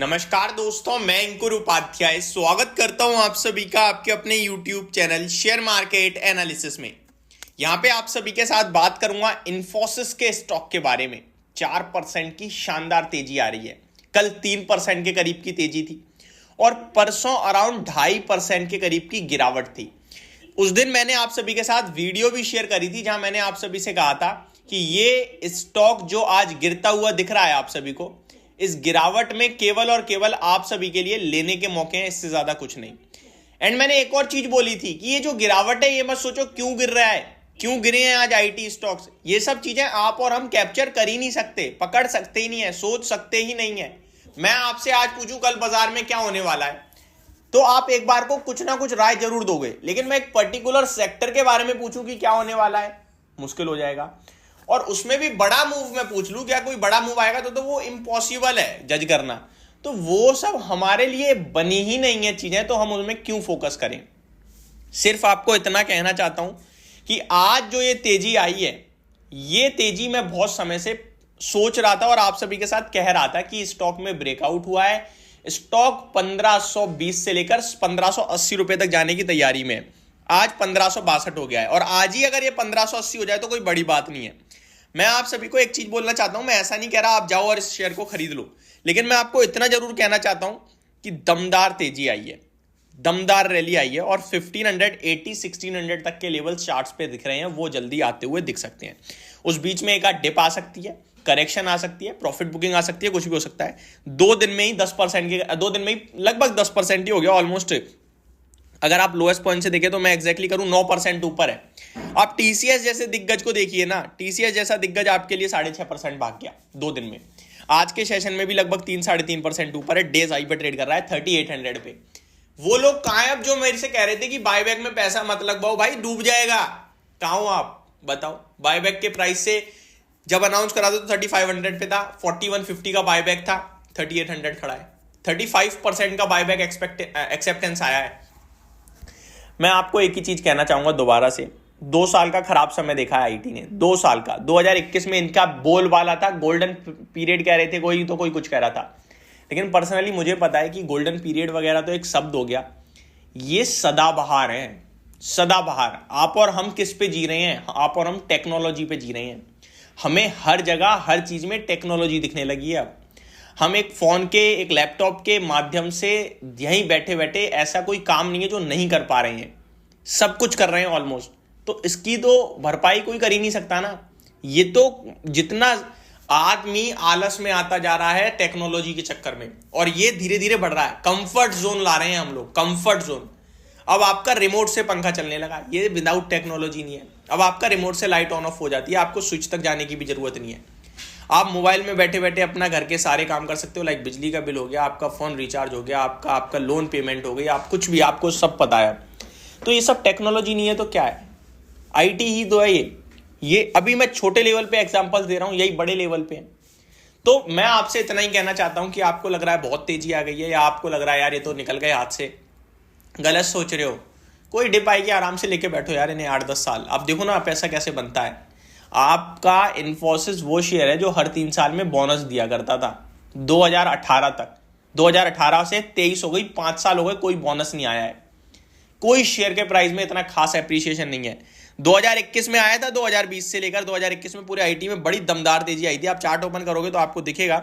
नमस्कार दोस्तों, मैं अंकुर उपाध्याय स्वागत करता हूं आप सभी का आपके अपने YouTube channel share market analysis में। यहां पे आप सभी के साथ बात करूंगा इन्फोसिस के स्टॉक के बारे में। 4% की शानदार तेजी आ रही है। कल 3% के करीब की तेजी थी और परसों अराउंड 2.5% के करीब की गिरावट थी। उस दिन मैंने आप सभी के साथ वीडियो भी शेयर करी थी जहां मैंने आप सभी से कहा था कि ये स्टॉक जो आज गिरता हुआ दिख रहा है आप सभी को, इस गिरावट में केवल और केवल आप सभी के लिए लेने के मौके हैं, इससे ज्यादा कुछ नहीं। एंड मैंने एक और चीज बोली थी कि ये जो गिरावट है ये मत सोचो क्यों गिर रहा है, क्यों गिरे हैं आज आईटी स्टॉक्स। ये सब चीजें आप और हम कैप्चर कर ही नहीं सकते, पकड़ सकते ही नहीं है, सोच सकते ही नहीं है। मैं आपसे आज पूछूं कल बाजार में क्या होने वाला है तो आप एक बार को कुछ ना कुछ राय जरूर दोगे, लेकिन मैं एक पर्टिकुलर सेक्टर के बारे में पूछूं कि क्या होने वाला है, मुश्किल हो जाएगा। और उसमें भी बड़ा मूव मैं पूछ लूं क्या कोई बड़ा मूव आएगा तो वो इम्पॉसिबल है जज करना। तो वो सब हमारे लिए बनी ही नहीं है चीजें, तो हम उनमें क्यों फोकस करें। सिर्फ आपको इतना कहना चाहता हूं कि आज जो ये तेजी आई है, ये तेजी मैं बहुत समय से सोच रहा था और आप सभी के साथ कह रहा था कि स्टॉक में ब्रेकआउट हुआ है। स्टॉक 1520 से लेकर 1580 रुपए तक जाने की तैयारी में है। आज 1562 हो गया है और आज ही अगर ये 1580 हो जाए तो कोई बड़ी बात नहीं है। मैं आप सभी को एक चीज बोलना चाहता हूं, मैं ऐसा नहीं कह रहा आप जाओ और इस शेयर को खरीद लो, लेकिन मैं आपको इतना जरूर कहना चाहता हूं कि दमदार तेजी आई है, दमदार रैली आई है और 1580 1600 तक के लेवल चार्ट्स पे दिख रहे हैं, वो जल्दी आते हुए दिख सकते हैं। उस बीच में एक आध डिप आ सकती है, करेक्शन आ सकती है, प्रॉफिट बुकिंग आ सकती है, कुछ भी हो सकता है। 2 दिन में ही 10% के 2 दिन में ही लगभग 10% ही हो गया ऑलमोस्ट। अगर आप लोएस्ट पॉइंट से देखें तो मैं एग्जैक्टली करूं 9% ऊपर है। आप टीसीएस जैसे दिग्गज को देखिए ना, टीसीएस जैसा दिग्गज आपके लिए 6.5% भाग गया 2 दिन में। आज के सेशन में भी लगभग 3-3.5% ऊपर है, डेज आई पे ट्रेड कर रहा है 3800 पे। वो लोग कहां हैं अब जो मेरे से कह रहे थे कि बायबैक में पैसा मत लगवाओ भाई, डूब जाएगा। कहां हो आप बताओ। बायबैक के प्राइस से जब अनाउंस करा था तो 3500 पे था, 4150 का बायबैक था, 3800 खड़ा है। 35% का बायबैक एक्सेप्टेंस आया है। मैं आपको एक ही चीज कहना चाहूंगा दोबारा से, 2 साल का खराब समय देखा है आईटी ने, 2 साल का। 2021 में इनका बोलबाला था, गोल्डन पीरियड कह रहे थे कोई तो कोई कुछ कह रहा था, लेकिन पर्सनली मुझे पता है कि गोल्डन पीरियड वगैरह तो एक शब्द हो गया। ये सदाबहार है, सदाबहार। आप और हम किस पे जी रहे हैं, आप और हम टेक्नोलॉजी पे जी रहे हैं। हमें हर जगह हर चीज में टेक्नोलॉजी दिखने लगी है। अब हम एक फोन के एक लैपटॉप के माध्यम से यहीं बैठे बैठे ऐसा कोई काम नहीं है जो नहीं कर पा रहे हैं, सब कुछ कर रहे हैं ऑलमोस्ट। तो इसकी तो भरपाई कोई कर ही नहीं सकता ना। ये तो जितना आदमी आलस में आता जा रहा है टेक्नोलॉजी के चक्कर में, और ये धीरे धीरे बढ़ रहा है। कंफर्ट जोन ला रहे हैं हम लोग, कंफर्ट जोन। अब आपका रिमोट से पंखा चलने लगा, ये विदाउट टेक्नोलॉजी नहीं है। अब आपका रिमोट से लाइट ऑन ऑफ हो जाती है, आपको स्विच तक जाने की भी जरूरत नहीं है। आप मोबाइल में बैठे बैठे अपना घर के सारे काम कर सकते हो, लाइक बिजली का बिल हो गया, आपका फोन रिचार्ज हो गया, आपका लोन पेमेंट हो गई, आप कुछ भी, आपको सब पता है। तो ये सब टेक्नोलॉजी नहीं है तो क्या है, आईटी ही तो है ये अभी मैं छोटे लेवल पे एग्जांपल्स दे रहा हूं, यही बड़े लेवल पे है। तो मैं आपसे इतना ही कहना चाहता हूं कि आपको लग रहा है बहुत तेजी आ गई है, या आपको लग रहा है यार ये तो निकल गए हाथ से, गलत सोच रहे हो। कोई डिप आएगी, आराम से लेके बैठो यार इन्हें 8-10 साल। आप देखो ना पैसा कैसे बनता है। आपका इन्फोसिस वो शेयर है जो हर 3 साल में बोनस दिया करता था 2018 तक। 2018 से 23 हो गई, 5 साल हो गए, कोई बोनस नहीं आया है। कोई शेयर के प्राइस में इतना खास एप्रिसिएशन नहीं है। 2021 में आया था, 2020 से लेकर 2021 में पूरे आईटी में बड़ी दमदार तेजी आई थी। आप चार्ट ओपन करोगे तो आपको दिखेगा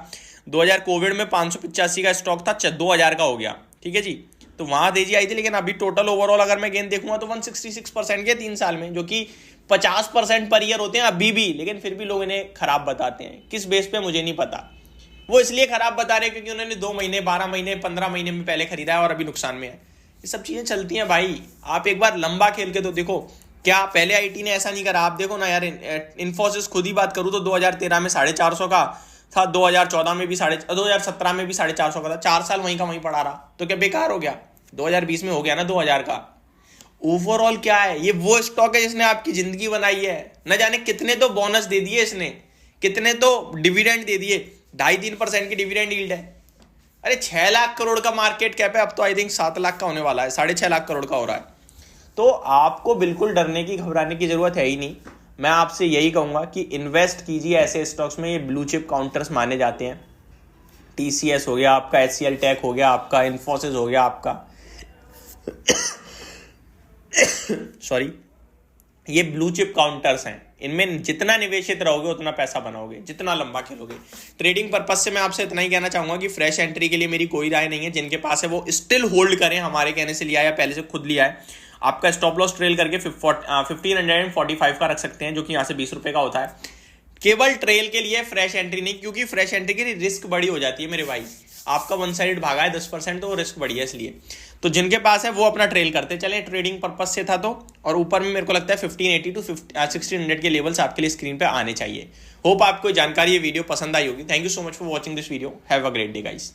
2000 कोविड में 585 का स्टॉक था, 2000 का हो गया, ठीक है जी। तो वहां तेजी आई थी, लेकिन अभी टोटल ओवरऑल अगर मैं गेन देखूंगा तो 166% के 3 साल में, जो कि 50% पर ईयर होते हैं अभी भी, लेकिन फिर भी लोग इन्हें खराब बताते हैं। किस बेस पे मुझे नहीं पता। वो इसलिए खराब बता रहे हैं क्योंकि उन्होंने 2 महीने 12 महीने 15 महीने में पहले खरीदा है और अभी नुकसान में है। ये सब चीजें चलती हैं भाई। आप एक बार लंबा खेल के तो देखो, क्या पहले आईटी ने ऐसा नहीं करा। आप देखो ना यार, इन्फोसिस खुद ही बात करूं तो 2013 में 450 का था, 2014 में भी 2017 में भी 450 का था, 4 साल वहीं का वहीं पड़ा रहा। तो क्या बेकार हो गया? 2020 में हो गया ना 2000 का। ओवरऑल क्या है, ये वो स्टॉक है जिसने आपकी जिंदगी बनाई है। न जाने कितने तो बोनस दे दिए इसने, कितने तो डिविडेंड दे दिए। 2.5-3% की डिविडेंड यील्ड है। अरे 6 लाख करोड़ का मार्केट कैप है, अब तो आई थिंक 7 लाख का होने वाला है, 6.5 लाख करोड़ का हो रहा है। तो आपको बिल्कुल डरने की घबराने की जरूरत है ही नहीं। मैं आपसे यही कहूंगा कि इन्वेस्ट कीजिए ऐसे स्टॉक्स में, ये ब्लू चिप काउंटर्स माने जाते हैं। TCS हो गया आपका, HCL टेक हो गया आपका, इन्फोसिस हो गया आपका, सॉरी, ये ब्लू चिप काउंटर्स हैं। इनमें जितना निवेशित रहोगे उतना पैसा बनाओगे, जितना लंबा खेलोगे। ट्रेडिंग पर्पस से मैं आपसे इतना ही कहना चाहूंगा कि फ्रेश एंट्री के लिए मेरी कोई राय नहीं है। जिनके पास है वो स्टिल होल्ड करें, हमारे कहने से लिया या पहले से खुद लिया है। आपका स्टॉप लॉस ट्रेल करके 1545 का रख सकते हैं, जो कि यहाँ से 20 रुपए का होता है। केवल ट्रेल के लिए, फ्रेश एंट्री नहीं, क्योंकि फ्रेश एंट्री की रिस्क बड़ी हो जाती है मेरे भाई। आपका वन साइड भागा है 10%, तो वो रिस्क बढ़ी है, इसलिए तो जिनके पास है वो अपना ट्रेल करते चले। ट्रेडिंग पर्पस से था तो। और ऊपर में मेरे को लगता है 1580 टू 1600 के लेवल्स आपके लिए स्क्रीन पे आने चाहिए। होप आपको जानकारी, ये वीडियो पसंद आई होगी। Thank you so much for watching this video. Have a great day guys.